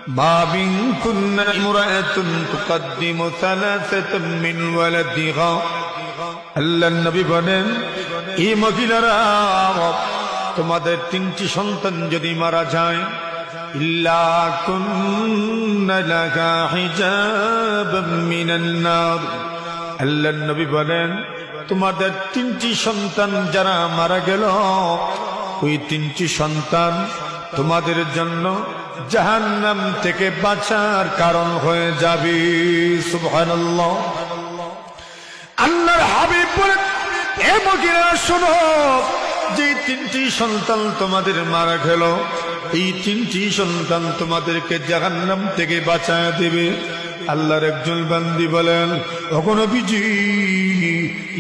মা মিনকুন্না ইমরাআতুন তুকদ্দিমু সালাসাতাম মিন ওয়ালাদিহা। আল্লাহর নবী বলেন, এই মহিলারা, তোমাদের 3টি সন্তান যদি মারা যায়, ইল্লা কুন্না লাকা হিজাবাম মিনান নার। আল্লাহর নবী বলেন, তোমাদের 3টি সন্তান যারা মারা গেল, ওই 3টি সন্তান তোমাদের জন্য জাহান্নাম থেকে বাঁচার কারণ হয়ে যাবে। সুবহানাল্লাহ। আল্লাহর হাবিব বলেন, এ মহিলারা শোনো, যে 3টি সন্তান তোমাদের মারা গেল, এই 3টি সন্তান তোমাদেরকে জাহান্নাম থেকে বাঁচায় দেবে। আল্লাহর একজন বান্দি বলেন, ওগো নবীজি,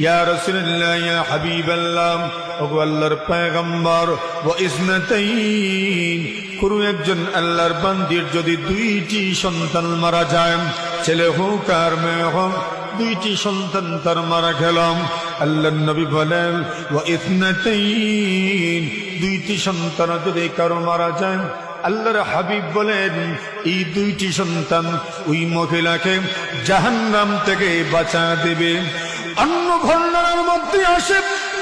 ইয়া রাসূলুল্লাহ, ইয়া হাবিবাল্লাহ, ওগো আল্লাহর পয়গম্বর, ওয়া ইসনাতাইন, কোন একজন আল্লাহর বান্দির যদি 2টি সন্তান মারা যায়, ছেলে হোক আর মেয়ে হোক, 2টি সন্তান তার মারা গেলাম। আল্লাহর নবী বলেন, ওয়া ইসনাতাইন, 2টি সন্তান যদি কারো মারা যায়, আল্লাহর হাবিব বলেন, এই 2টি সন্তান ওই মহিলাকে জাহান্নাম থেকে বাঁচা দেবে। অন্য বর্ণনার মধ্যে আসে,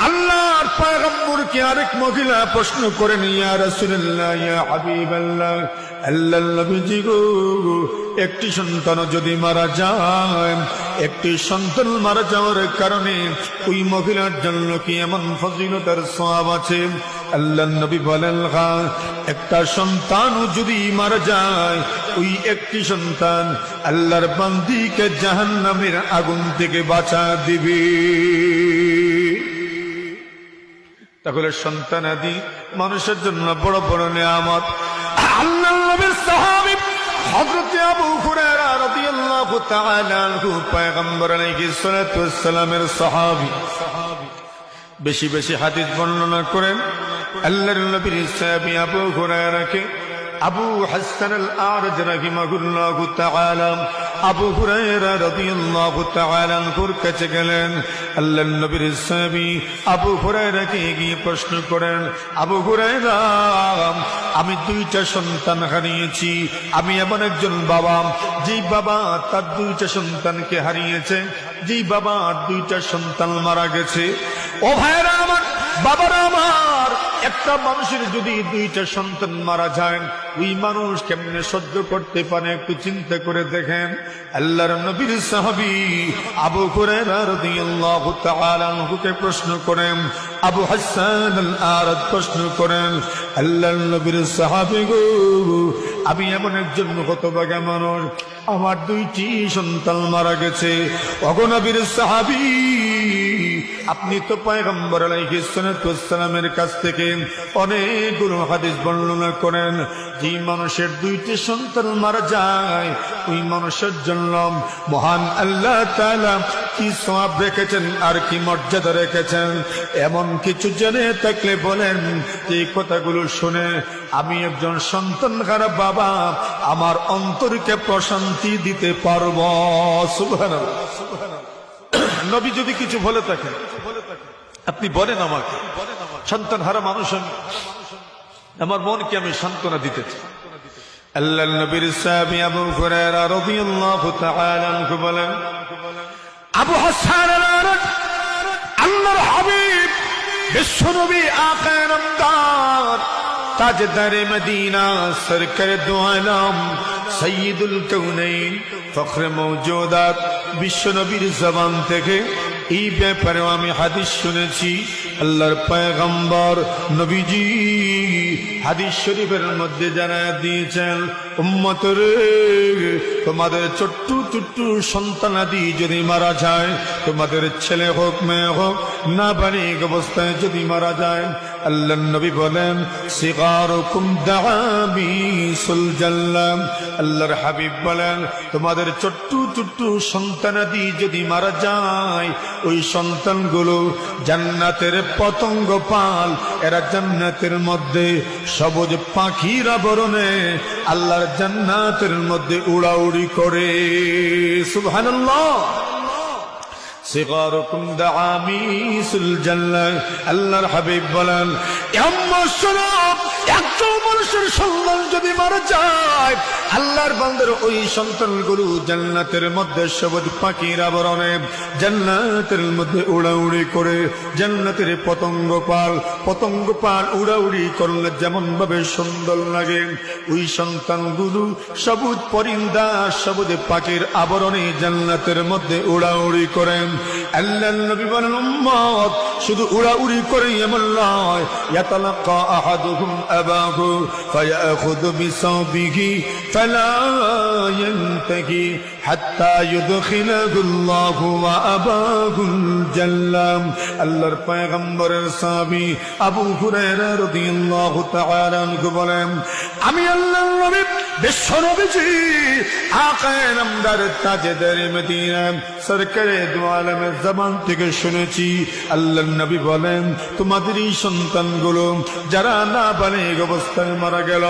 আল্লাহর পয়গম্বরকে আরেক মহিলা প্রশ্ন করেন, ইয়া রাসূলুল্লাহ, ইয়া হাবিবাল্লাহ, আল্লাহর নবীজি গো, একটি সন্তান যদি মারা যায়, একটি সন্তান মারা যাওয়ার কারণে ওই মহিলার জন্য কি এমন ফজিলতের সওয়াব আছে? আল্লাহর নবী বলেন, হ্যাঁ, একটা সন্তান যদি মারা যায়, ওই একটি সন্তান আল্লাহর বান্দিকে জাহান্নামের আগুন থেকে বাঁচা দিবে। তাহলে সন্তানাদি মানুষের জন্য বড় বড় নিয়ামত। আল্লাহর নবীর সাহাবী হযরত আবু হুরায়রা রাদিয়াল্লাহু তাআলা আনহু, পয়গম্বর আলাইহিস সালাতু ওয়াস সালামের সাহাবী, বেশি বেশি হাদিস বর্ণনা করেন। আল্লাহর নবীর সাহাবী আবু হুরায়রাকে আবু হাসান আল-আরজ রাহিমাহুল্লাহু তাআলা আবু হুরায়রা রাদিয়াল্লাহু তাআলা আনহুর কাছে গেলেন। আল্লাহর নবীর সাহাবী আবু হুরায়রাকে গিয়ে প্রশ্ন করেন, আবু হুরায়রা, আমি 2টা সন্তান হারিয়েছি। আমি এমন একজন বাবা, যেই বাবা তার 2টা সন্তানকে হারিয়েছে, যেই বাবা 2টা সন্তান মারা গেছে। ও ভাইরা আমার, বাবারা আমার, একটা মানুষের যদি 2টা সন্তান মারা যায়, ওই মানুষ কেমনে সহ্য করতে পারে একটু চিন্তা করে দেখেন। আল্লাহর নবীর সাহাবী আবু হুরায়রা রাদিয়াল্লাহু তাআলা আনহুকে প্রশ্ন করেন, আবু হাসান আল-আরজ প্রশ্ন করেন, আল্লাহর নবীর সাহাবী গো, আমি এমন একজন হতভাগা মানুষ, আমার 2টি সন্তান মারা গেছে। ওগো নবীর সাহাবী, আপনি তো পয়গম্বর আলাইহিস সালাতু ওয়াস সালামের কাছ থেকে অনেকগুলো হাদিস বর্ণনা করেন, যে মানুষের 2টি সন্তান মারা যায়, ওই মানুষের জন্য মহান আল্লাহ তাআলা কি সওয়াব রেখেছেন আর কি মর্যাদা রেখেছেন। এমন কিছু জেনে থাকলে বলেন, এই কথাগুলো শুনে আমি একজন সন্তানহারা বাবা আমার অন্তরকে প্রশান্তি দিতে পারবো। সুবহানাল্লাহ। নবী যদি কিছু বলে থাকেন, আপনি বলেন আমাকে, সন্তানহারা মানুষ আমি, আমার মনকে আমি সান্ত্বনা দিতে চাই। আল্লাহর নবীর সাহাবী আবু হুরায়রা রাদিয়াল্লাহু তাআলা আনহু বলেন, আবু হাসান আল-আরজ, আল্লাহর হাবিব বিশ্বনবী আকায়ে নামদার তাজদারে মদিনা সরকার দু আলম সৈয়দুল কাউনাইন ফখরে মওজুদাত বিশ্বনবীর জবান থেকে এই ব্যাপারে আমি হাদিস শুনেছি। আল্লাহর পয়গম্বর নবীজি হাদিস শরীফের মধ্যে জানায়া দিয়েছেন, উম্মতরে, তোমাদের ছোট্ট ছোট্ট সন্তানাদি যদি মারা যায়, তোমাদের ছেলে হোক মেয়ে হোক, নাবালিগ অবস্থায় যদি মারা যায়, আল্লাহর নবী বলেন, সিগারুকুম দাবিসুল জান্নাহ। আল্লাহর হাবিব বলেন, তোমাদের ছোট্ট ছোট্ট সন্তানাদি যদি মারা যায়, ওই সন্তানগুলো জান্নাতের পতঙ্গ পাল, এরা জান্নাতের মধ্যে সবুজ পাখির আবরণে আল্লাহর জান্নাতের মধ্যে উড়াউড়ি করে। সুবহানাল্লাহ। সিগারুকুম দাআমিসুল জান্নাহ। আল্লাহর হাবিব বলেন, আম্মা শোনো, একজন মানুষের সন্তান যদি মারা যায়, আল্লাহর বান্দার ওই সন্তানগুলো জান্নাতের মধ্যে সবুজ পাখির আবরণে জান্নাতের মধ্যে উড়াউড়ি করে, জান্নাতের পতঙ্গ পাল উড়াউড়ি করলে যেমন ভাবে সুন্দর লাগে, ওই সন্তানগুলো সবুজ পরিন্দা সবুজ পাখির আবরণে জান্নাতের মধ্যে উড়াউড়ি করেন। আল্লাহর নবী বলেন, উম্মত শুধু উড়াউড়ি করে এমন নয়, ইয়াতালাক্কা আহাদুহুম আবাহু ফায়াখুযু বিসাওবিহি ফালা ইয়ানতাহি হাত্তা ইউদখিলাহুল্লাহু ওয়া আবাহুল জান্নাহ। আল্লাহর পয়গম্বরের সাহাবী আবু হুরায়রা রাদিয়াল্লাহু তাআলা আনহু বলেন, আমি আল্লাহর নবী বিশ্বনবীজি আকায়ে নামদার তাজদার মদিনা সরকারে দু আলমের জবান থেকে শুনেছি, আল্লাহর নবী বলেন, তোমাদের এই সন্তানগুলো যারা নাবালিগ অবস্থায় মারা গেল,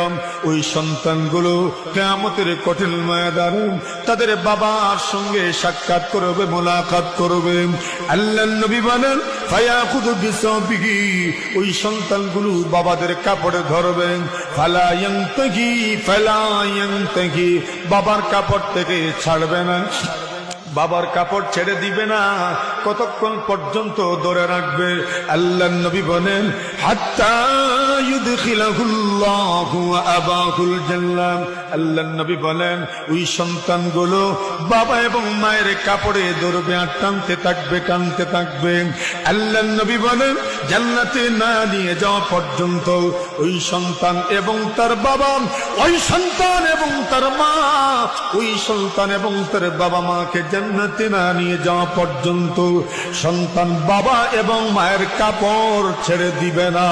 ওই সন্তানগুলো কিয়ামতের কঠিন ময়দানে তাদের বাবার সঙ্গে সাক্ষাৎ করবে, মোলাকাত করবে। আল্লাহর নবী বলেন, ফায়াখুযু বিসাওবিহি, ওই সন্তানগুলো বাবাদের কাপড়ে ধরবে, ফালা ইয়ানতাহি, বাবার কাপড় থেকে ছাড়বে না, বাবার কাপড় ছেড়ে দিবে না, কতক্ষণ পর্যন্ত ধরে রাখবে। আল্লাহর নবী বলেন, হাত্তা ইউদখিলাহুল্লাহু ওয়া আবাহুল জান্নাহ। আল্লাহর নবী বলেন, ওই সন্তানগুলো বাবা এবং মায়ের কাপড়ে ধরবে আর টানতে থাকবে। আল্লাহর নবী বলেন, জান্নাতে না নিয়ে যাওয়া পর্যন্ত ওই সন্তান এবং তার বাবা, ওই সন্তান এবং তার মা, ওই সন্তান এবং তার বাবা মাকে জান্নাতে না নিয়ে যাওয়া পর্যন্ত সন্তান বাবা এবং মায়ের কাপড় ছেড়ে দিবে না।